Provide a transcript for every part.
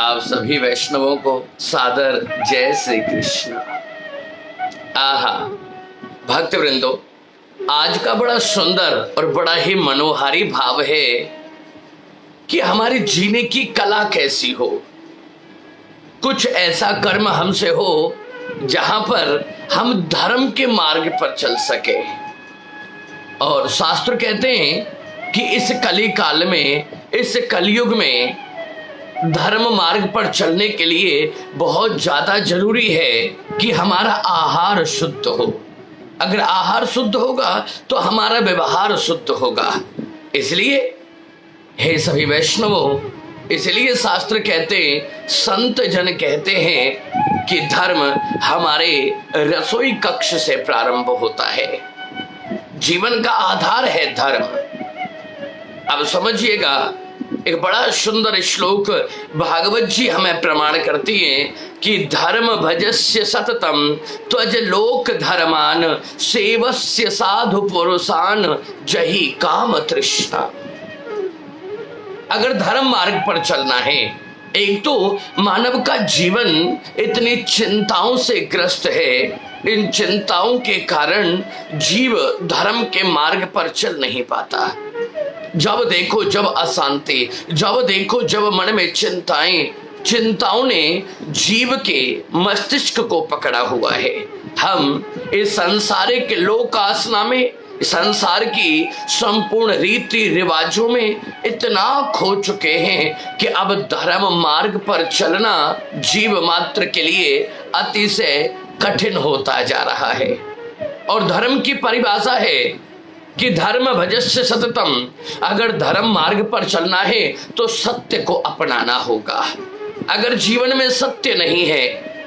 आप सभी वैष्णवों को सादर जय श्री कृष्ण। आहा भक्त वृंदो, आज का बड़ा सुंदर और बड़ा ही मनोहारी भाव है कि हमारे जीने की कला कैसी हो। कुछ ऐसा कर्म हमसे हो जहां पर हम धर्म के मार्ग पर चल सके। और शास्त्र कहते हैं कि इस कली काल में, इस कलयुग में धर्म मार्ग पर चलने के लिए बहुत ज्यादा जरूरी है कि हमारा आहार शुद्ध हो। अगर आहार शुद्ध होगा तो हमारा व्यवहार शुद्ध होगा। इसलिए हे सभी वैष्णवों, इसलिए शास्त्र कहते, संत जन कहते हैं कि धर्म हमारे रसोई कक्ष से प्रारंभ होता है। जीवन का आधार है धर्म। अब समझिएगा, एक बड़ा सुंदर श्लोक भागवत जी हमें प्रमाण करती है कि धर्म भजस्य सततम त्वज लोक धर्मान सेवस्य साधु पुरुषान जहि काम तृष्णा। अगर धर्म मार्ग पर चलना है, एक तो मानव का जीवन इतनी चिंताओं से ग्रस्त है, इन चिंताओं के कारण जीव धर्म के मार्ग पर चल नहीं पाता। जब देखो जब अशांति, जब देखो जब मन में चिंताओं ने जीव के मस्तिष्क को पकड़ा हुआ है। हम इस संसारिक लोकासना में, संसार की संपूर्ण रीति रिवाजों में इतना खो चुके हैं कि अब धर्म मार्ग पर चलना जीव मात्र के लिए अतिशय कठिन होता जा रहा है। और धर्म की परिभाषा है कि धर्म भजस्य सततम। अगर धर्म मार्ग पर चलना है तो सत्य को अपनाना होगा। अगर जीवन में सत्य नहीं है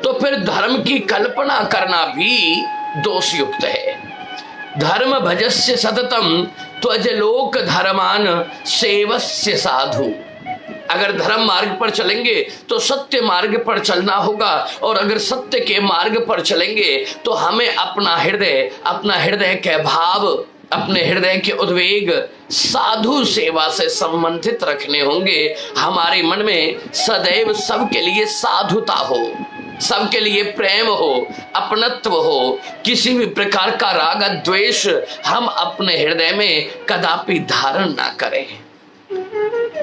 तो फिर धर्म की कल्पना करना भी दोषयुक्त है। धर्म भजस्य सततम त्वज लोक धर्मान सेवस्य साधु। अगर धर्म मार्ग पर चलेंगे तो सत्य मार्ग पर चलना होगा। और अगर सत्य के मार्ग पर चलेंगे तो हमें अपना हृदय के भाव, अपने हृदय के उद्वेग साधु सेवा से संबंधित रखने होंगे। हमारे मन में सदैव सबके लिए साधुता हो, सबके लिए प्रेम हो, अपनत्व हो। किसी भी प्रकार का राग द्वेष हम अपने हृदय में कदापि धारण ना करें।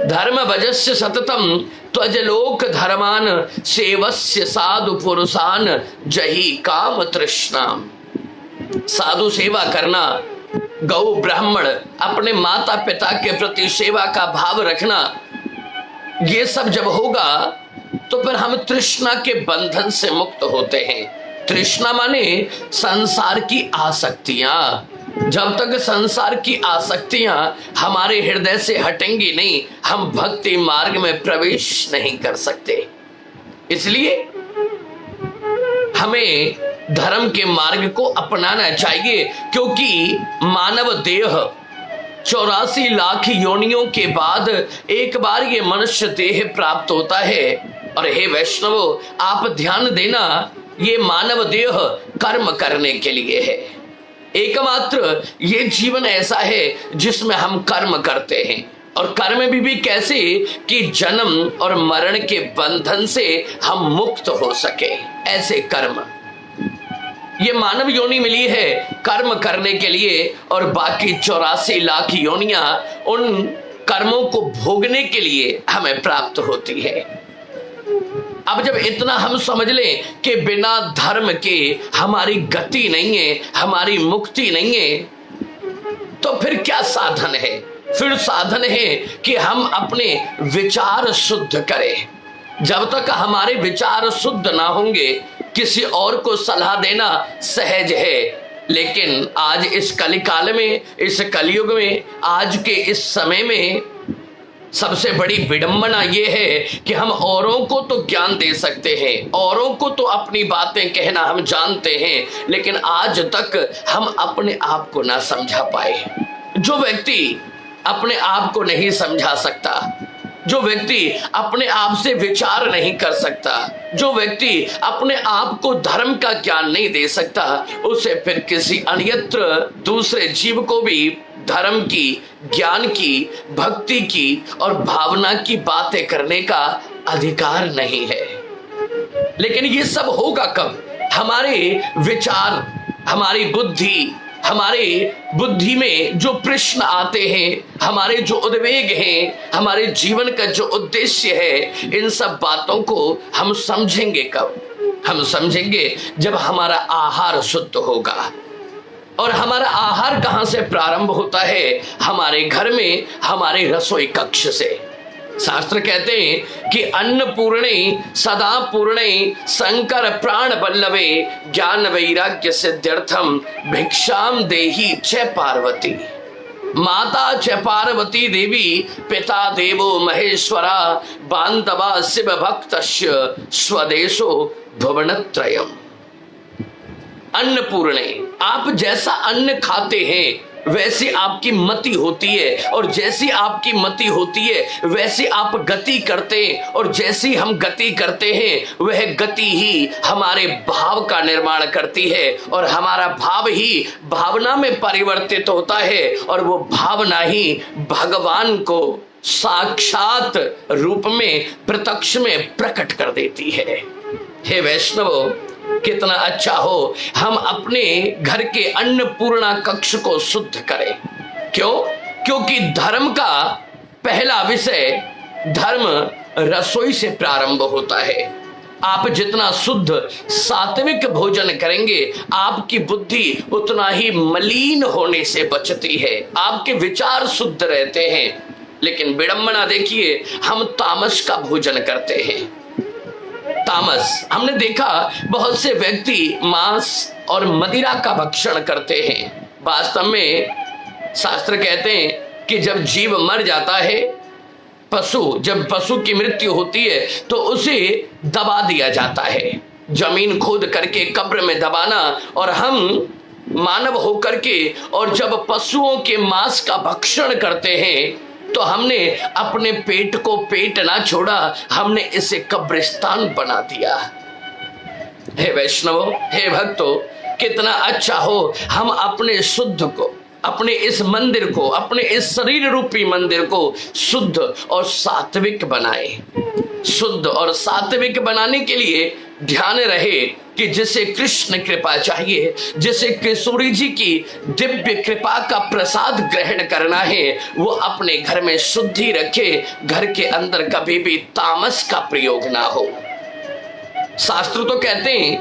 धर्म भजस्य सततम त्वज लोक धर्मान सेवस्य साधु पुरुषान जहि काम तृष्णा। साधु सेवा करना, गौ ब्राह्मण, अपने माता पिता के प्रति सेवा का भाव रखना, ये सब जब होगा तो फिर हम तृष्णा के बंधन से मुक्त होते हैं। तृष्णा माने संसार की आसक्तियां। जब तक संसार की आसक्तियां हमारे हृदय से हटेंगी नहीं, हम भक्ति मार्ग में प्रवेश नहीं कर सकते। इसलिए हमें धर्म के मार्ग को अपनाना चाहिए, क्योंकि मानव देह 84 लाख योनियों के बाद एक बार ये मनुष्य देह प्राप्त होता है। और हे वैष्णवो, आप ध्यान देना, ये मानव देह कर्म करने के लिए है। एकमात्र ये जीवन ऐसा है जिसमें हम कर्म करते हैं। और कर्म भी कैसे कि जन्म और मरण के बंधन से हम मुक्त हो सके, ऐसे कर्म। ये मानव योनि मिली है कर्म करने के लिए, और बाकी 84 लाख योनियां उन कर्मों को भोगने के लिए हमें प्राप्त होती है। अब जब इतना हम समझ लें कि बिना धर्म के हमारी गति नहीं है, हमारी मुक्ति नहीं है, तो फिर क्या साधन है? फिर साधन है कि हम अपने विचार शुद्ध करें। जब तक हमारे विचार शुद्ध ना होंगे, किसी और को सलाह देना सहज है। लेकिन आज इस कलिकाल में, इस कलयुग में, आज के इस समय में सबसे बड़ी विडंबना यह है कि हम औरों को तो ज्ञान दे सकते हैं, औरों को तो अपनी बातें कहना हम जानते हैं, लेकिन आज तक हम अपने आप को ना समझा पाए। जो व्यक्ति अपने आप को नहीं समझा सकता, जो व्यक्ति अपने आप से विचार नहीं कर सकता, जो व्यक्ति अपने आप को धर्म का ज्ञान नहीं दे सकता, उसे फिर किसी अन्यत्र दूसरे जीव को भी धर्म की, ज्ञान की, भक्ति की और भावना की बातें करने का अधिकार नहीं है। लेकिन ये सब होगा कब? हमारे विचार, हमारी बुद्धि में जो प्रश्न आते हैं, हमारे जो उद्वेग हैं, हमारे जीवन का जो उद्देश्य है, इन सब बातों को हम समझेंगे कब? हम समझेंगे जब हमारा आहार शुद्ध होगा। और हमारा आहार कहां से प्रारंभ होता है? हमारे घर में, हमारे रसोई कक्ष से। शास्त्र कहते हैं कि अन्नपूर्णे सदा पूर्णे शंकर प्राण बल्लवे ज्ञान वैराग्य सिद्ध्यर्थम भिक्षाम देहि च पार्वती। माता च पार्वती देवी, पिता देवो महेश्वरा, बांधवा शिव भक्तस्य स्वदेशो भुवनत्रयम्। अन्नपूर्णे, आप जैसा अन्न खाते हैं वैसी आपकी मति होती है, और जैसी आपकी मति होती है वैसी आप गति करते हैं, और जैसी हम गति करते हैं वह गति ही हमारे भाव का निर्माण करती है, और हमारा भाव ही भावना में परिवर्तित होता है, और वो भावना ही भगवान को साक्षात रूप में, प्रत्यक्ष में प्रकट कर देती है। हे वैष्णवों, कितना अच्छा हो हम अपने घर के अन्नपूर्णा कक्ष को शुद्ध करें। क्यों? क्योंकि धर्म का पहला विषय, धर्म रसोई से प्रारंभ होता है। आप जितना शुद्ध सात्विक भोजन करेंगे, आपकी बुद्धि उतना ही मलिन होने से बचती है, आपके विचार शुद्ध रहते हैं। लेकिन विडंबना देखिए, हम तामस का भोजन करते हैं। तामस, हमने देखा बहुत से व्यक्ति मांस और मदिरा का भक्षण करते हैं। वास्तव में शास्त्र कहते हैं कि जब जीव मर जाता है, जब पशु की मृत्यु होती है तो उसे दबा दिया जाता है, जमीन खोद करके कब्र में दबाना। और हम मानव होकर के, और जब पशुओं के मांस का भक्षण करते हैं तो हमने अपने पेट को पेट ना छोड़ा, हमने इसे कब्रिस्तान बना दिया। हे वैष्णवों, हे भक्तों, कितना अच्छा हो हम अपने शुद्ध को, अपने इस मंदिर को, अपने इस शरीर रूपी मंदिर को शुद्ध और सात्विक बनाए। शुद्ध और सात्विक बनाने के लिए ध्यान रहे कि जिसे कृष्ण कृपा चाहिए, जिसे किशोरी जी की दिव्य कृपा का प्रसाद ग्रहण करना है, वो अपने घर में शुद्धि रखे, घर के अंदर कभी भी तामस का प्रयोग ना हो। शास्त्र तो कहते हैं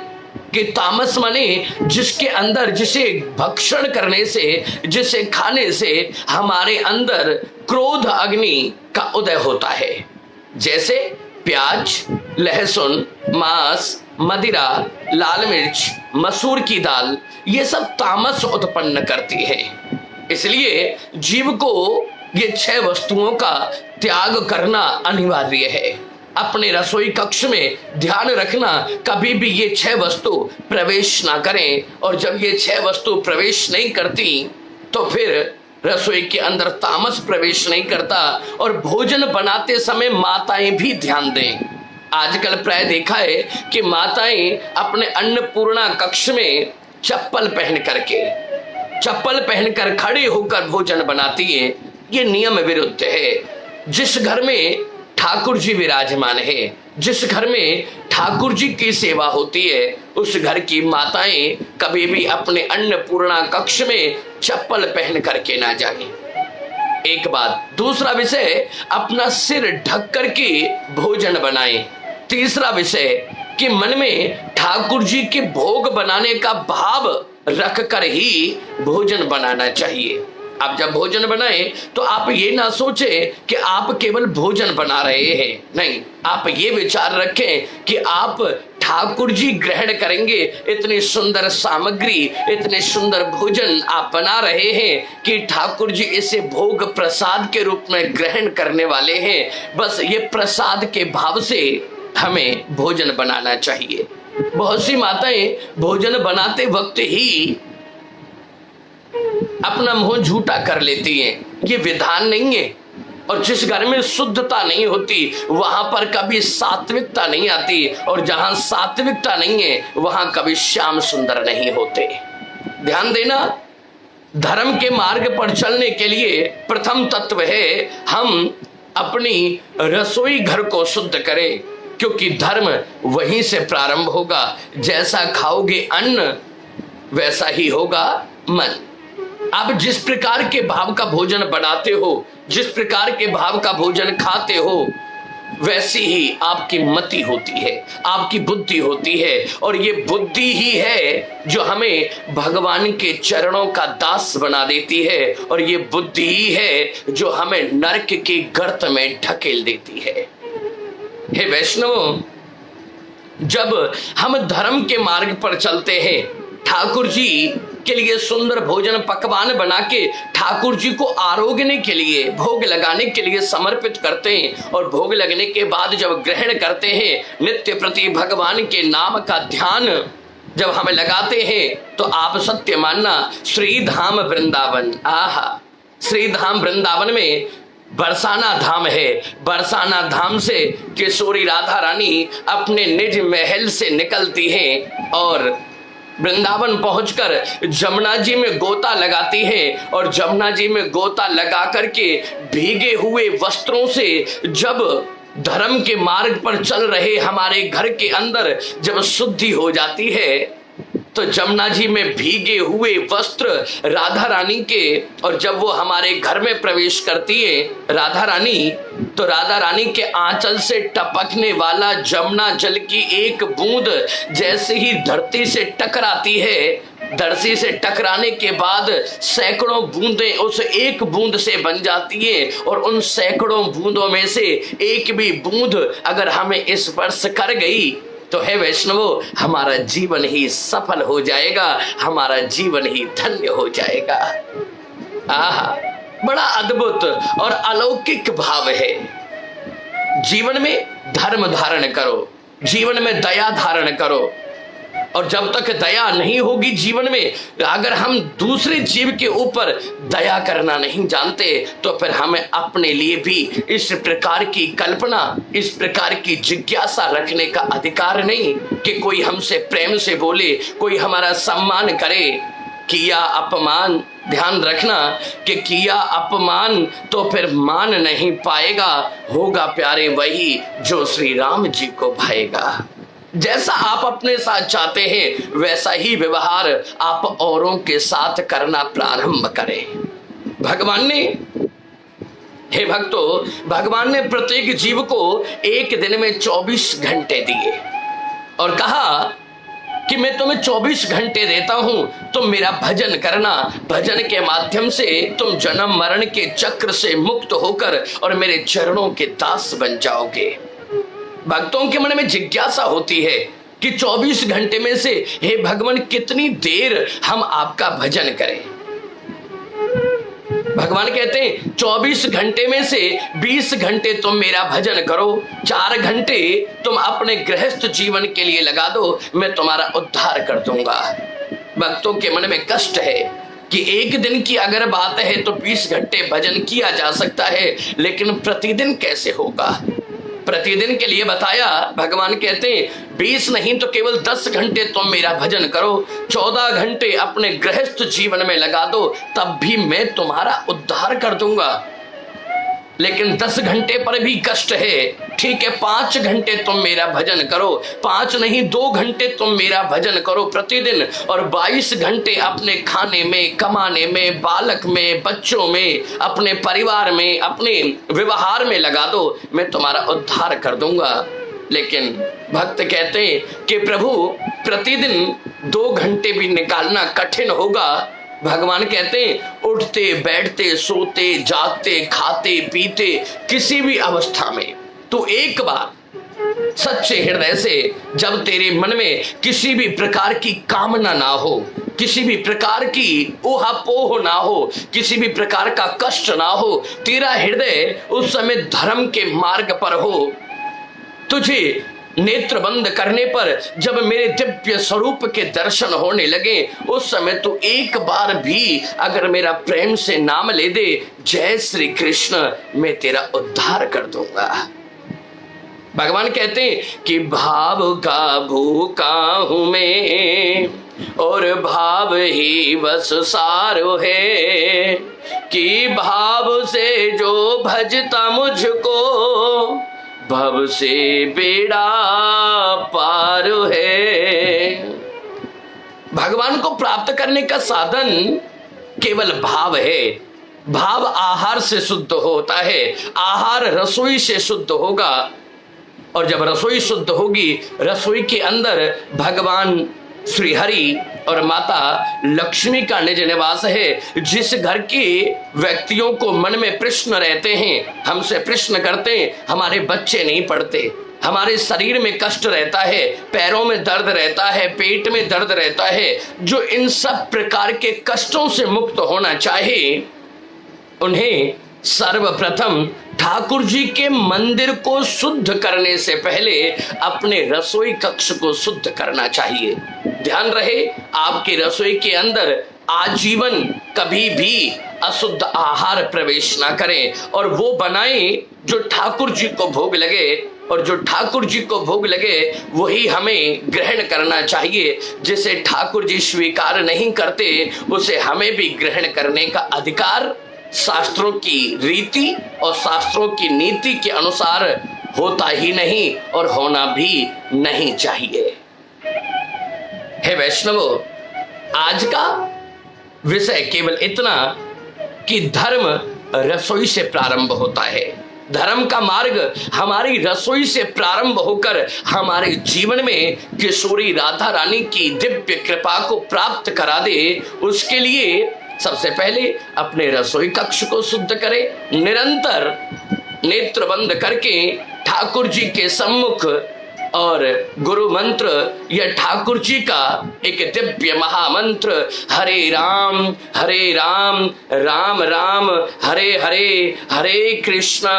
कि तामस माने जिसके अंदर, जिसे भक्षण करने से, जिसे खाने से हमारे अंदर क्रोध अग्नि का उदय होता है। जैसे प्याज, लहसुन, मांस, मदिरा, लाल मिर्च, मसूर की दाल, ये सब तामस उत्पन्न करती है। इसलिए जीव को ये 6 वस्तुओं का त्याग करना अनिवार्य है। अपने रसोई कक्ष में ध्यान रखना, कभी भी ये 6 वस्तु प्रवेश ना करें। और जब ये 6 वस्तु प्रवेश नहीं करती तो फिर रसोई के अंदर तामस प्रवेश नहीं करता। और भोजन बनाते समय माताएं भी ध्यान दें। आजकल प्राय देखा है कि माताएं अपने अन्नपूर्णा कक्ष में चप्पल पहनकर खड़े होकर भोजन बनाती हैं। ये नियम विरुद्ध है। जिस घर में ठाकुर जी विराजमान है, जिस घर में ठाकुर जी की सेवा होती है, उस घर की माताएं कभी भी अपने अन्नपूर्णा कक्ष में चप्पल पहन करके ना जाएं। एक बात। दूसरा विषय, अपना सिर ढक करके भोजन बनाएं। तीसरा विषय कि मन में ठाकुर जी के भोग बनाने का भाव रख कर ही भोजन बनाना चाहिए। आप जब भोजन बनाएं तो आप ये ना सोचें कि आप केवल भोजन बना रहे हैं, नहीं, आप ये विचार रखें कि आप ठाकुर जी ग्रहण करेंगे। इतनी सुंदर सामग्री, इतने सुंदर भोजन आप बना रहे हैं कि ठाकुर जी इसे भोग प्रसाद के रूप में ग्रहण करने वाले हैं। बस ये प्रसाद के भाव से हमें भोजन बनाना चाहिए। बहुत सी माताएं भोजन बनाते वक्त ही अपना मुंह झूठा कर लेती हैं। ये विधान नहीं है। और जिस घर में शुद्धता नहीं होती वहां पर कभी सात्विकता नहीं आती, और जहां सात्विकता नहीं है वहां कभी श्याम सुंदर नहीं होते। ध्यान देना, धर्म के मार्ग पर चलने के लिए प्रथम तत्व है हम अपनी रसोई घर को शुद्ध करे, क्योंकि धर्म वहीं से प्रारंभ होगा। जैसा खाओगे अन्न वैसा ही होगा मन। आप जिस प्रकार के भाव का भोजन बनाते हो, जिस प्रकार के भाव का भोजन खाते हो, वैसी ही आपकी मति होती है, आपकी बुद्धि होती है। और ये बुद्धि ही है जो हमें भगवान के चरणों का दास बना देती है, और ये बुद्धि ही है जो हमें नरक के गर्त में ढकेल देती है। हे वैष्णव, जब हम धर्म के मार्ग पर चलते हैं, ठाकुर जी के लिए सुंदर भोजन पकवान बना के ठाकुर जी को आरोग्यने के लिए, भोग लगाने के लिए समर्पित करते हैं, और भोग लगने के बाद जब ग्रहण करते हैं, नित्य प्रति भगवान के नाम का ध्यान जब हमें लगाते हैं, तो आप सत्य मानना, श्री धाम वृंदावन, आहा, श्री धाम वृंदावन में बरसाना धाम है। बरसाना धाम से किशोरी राधा रानी अपने निज महल से निकलती हैं और वृंदावन पहुंचकर जमुना जी में गोता लगाती है, और जमुना जी में गोता लगा करके भीगे हुए वस्त्रों से जब धर्म के मार्ग पर चल रहे हमारे घर के अंदर जब शुद्धि हो जाती है, तो जमुना जी में भीगे हुए वस्त्र राधा रानी के, और जब वो हमारे घर में प्रवेश करती है राधा रानी, तो राधा रानी के आंचल से टपकने वाला जमुना जल की एक बूंद जैसे ही धरती से टकराती है, धरती से टकराने के बाद सैकड़ों बूंदें उस एक बूंद से बन जाती है, और उन सैकड़ों बूंदों में से एक भी बूंद अगर हमें स्पर्श कर गई तो हे वैष्णवो, हमारा जीवन ही सफल हो जाएगा, हमारा जीवन ही धन्य हो जाएगा। आहा, बड़ा अद्भुत और अलौकिक भाव है। जीवन में धर्म धारण करो, जीवन में दया धारण करो, और जब तक दया नहीं होगी जीवन में, अगर हम दूसरे जीव के ऊपर दया करना नहीं जानते, तो फिर हमें अपने लिए भी इस प्रकार की कल्पना, इस प्रकार की जिज्ञासा रखने का अधिकार नहीं कि कोई हमसे प्रेम से बोले, कोई हमारा सम्मान करे। किया अपमान, ध्यान रखना कि किया अपमान तो फिर मान नहीं पाएगा, होगा प्यारे वही जो श्री राम जी को भाएगा। जैसा आप अपने साथ चाहते हैं वैसा ही व्यवहार आप औरों के साथ करना प्रारंभ करें। भगवान ने, हे भक्तों, भगवान ने प्रत्येक जीव को एक दिन में 24 घंटे दिए और कहा कि मैं तुम्हें 24 घंटे देता हूं, तुम मेरा भजन करना। भजन के माध्यम से तुम जन्म मरण के चक्र से मुक्त होकर और मेरे चरणों के दास बन जाओगे। भक्तों के मन में जिज्ञासा होती है कि 24 घंटे में से हे भगवान कितनी देर हम आपका भजन करें। भगवान कहते हैं 24 घंटे में से 20 घंटे तुम मेरा भजन करो, 4 घंटे तुम अपने गृहस्थ जीवन के लिए लगा दो, मैं तुम्हारा उद्धार कर दूंगा। भक्तों के मन में कष्ट है कि एक दिन की अगर बात है तो 20 घंटे भजन किया जा सकता है, लेकिन प्रतिदिन कैसे होगा। प्रतिदिन के लिए बताया, भगवान कहते हैं 20 नहीं तो केवल 10 घंटे तुम मेरा भजन करो, 14 घंटे अपने गृहस्थ जीवन में लगा दो, तब भी मैं तुम्हारा उद्धार कर दूंगा। लेकिन 10 घंटे पर भी कष्ट है, ठीक है 5 घंटे तुम मेरा भजन करो, 5 नहीं 2 घंटे तुम मेरा भजन करो प्रतिदिन, और 22 घंटे अपने खाने में, कमाने में, बालक में, बच्चों में, अपने परिवार में, अपने व्यवहार में लगा दो, मैं तुम्हारा उद्धार कर दूंगा। लेकिन भक्त कहते हैं कि प्रभु प्रतिदिन 2 घंटे भी निकालना कठिन होगा। भगवान कहते हैं उठते बैठते सोते जागते खाते पीते किसी भी अवस्था में तो एक बार सच्चे हृदय से, जब तेरे मन में किसी भी प्रकार की कामना ना हो, किसी भी प्रकार की ऊहापोह ना हो, किसी भी प्रकार का कष्ट ना हो, तेरा हृदय उस समय धर्म के मार्ग पर हो, तुझे नेत्र बंद करने पर जब मेरे दिव्य स्वरूप के दर्शन होने लगे, उस समय तू एक बार भी अगर मेरा प्रेम से नाम ले दे, जय श्री कृष्ण, मैं तेरा उद्धार कर दूंगा। भगवान कहते हैं कि भाव का भूखा हूं मैं और भाव ही बस सारो है, कि भाव से जो भजता मुझको भव से बेड़ा पार है। भगवान को प्राप्त करने का साधन केवल भाव है। भाव आहार से शुद्ध होता है, आहार रसोई से शुद्ध होगा, और जब रसोई शुद्ध होगी, रसोई के अंदर भगवान श्री हरि और माता लक्ष्मी का निज निवास है। जिस घर के व्यक्तियों को मन में प्रश्न रहते हैं, हमसे प्रश्न करते हैं, हमारे बच्चे नहीं पढ़ते, हमारे शरीर में कष्ट रहता है, पैरों में दर्द रहता है, पेट में दर्द रहता है, जो इन सब प्रकार के कष्टों से मुक्त होना चाहे, उन्हें सर्वप्रथम ठाकुर जी के मंदिर को शुद्ध करने से पहले अपने रसोई कक्ष को शुद्ध करना चाहिए। ध्यान रहे, आपके रसोई के अंदर आजीवन कभी भी अशुद्ध आहार प्रवेश ना करें, और वो बनाएं जो ठाकुर जी को भोग लगे, और जो ठाकुर जी को भोग लगे वही हमें ग्रहण करना चाहिए। जिसे ठाकुर जी स्वीकार नहीं करते उसे हमें भी ग्रहण करने का अधिकार शास्त्रों की रीति और शास्त्रों की नीति के अनुसार होता ही नहीं और होना भी नहीं चाहिए। हे वैष्णवों, आज का विषय केवल इतना कि धर्म रसोई से प्रारंभ होता है। धर्म का मार्ग हमारी रसोई से प्रारंभ होकर हमारे जीवन में किशोरी राधा रानी की दिव्य कृपा को प्राप्त करा दे। उसके लिए सबसे पहले अपने रसोई कक्ष को शुद्ध करें। निरंतर नेत्र बंद करके ठाकुर जी के सम्मुख और गुरु मंत्र या ठाकुर जी का एक दिव्य महामंत्र हरे राम राम राम हरे हरे, हरे कृष्ण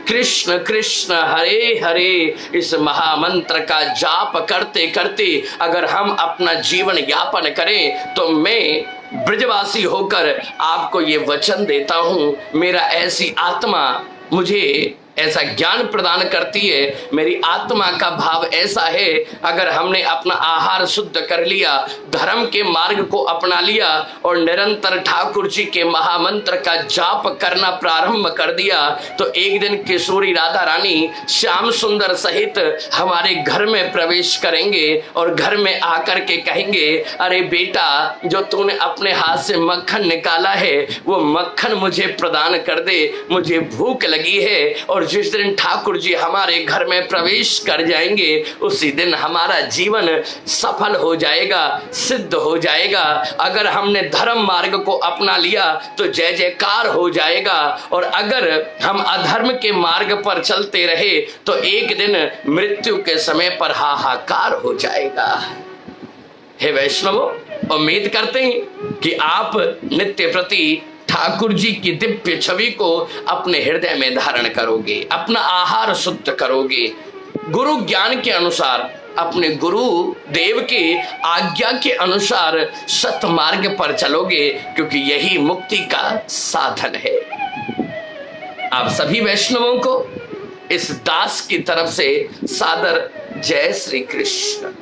कृष्ण कृष्ण हरे हरे, इस महामंत्र का जाप करते करते अगर हम अपना जीवन यापन करें तो मैं ब्रजवासी होकर आपको ये वचन देता हूं, मेरा ऐसी आत्मा मुझे ऐसा ज्ञान प्रदान करती है, मेरी आत्मा का भाव ऐसा है, अगर हमने अपना आहार शुद्ध कर लिया, धर्म के मार्ग को अपना लिया और निरंतर ठाकुर जी के महामंत्र का जाप करना प्रारंभ कर दिया, तो एक दिन किशोरी राधा रानी श्याम सुंदर सहित हमारे घर में प्रवेश करेंगे और घर में आकर के कहेंगे, अरे बेटा, जो तूने अपने हाथ से मक्खन निकाला है वो मक्खन मुझे प्रदान कर दे, मुझे भूख लगी है। और जिस दिन ठाकुर जी हमारे घर में प्रवेश कर जाएंगे उसी दिन हमारा जीवन सफल हो जाएगा, सिद्ध हो जाएगा। अगर हमने धर्म मार्ग को अपना लिया तो जय जयकार हो जाएगा, और अगर हम अधर्म के मार्ग पर चलते रहे तो एक दिन मृत्यु के समय पर हाहाकार हो जाएगा। हे वैष्णवों, उम्मीद करते हैं कि आप नित्य प्रति ठाकुर जी की दिव्य छवि को अपने हृदय में धारण करोगे, अपना आहार शुद्ध करोगे, गुरु ज्ञान के अनुसार, अपने गुरु देव के आज्ञा के अनुसार सत मार्ग पर चलोगे, क्योंकि यही मुक्ति का साधन है। आप सभी वैष्णवों को इस दास की तरफ से सादर जय श्री कृष्ण।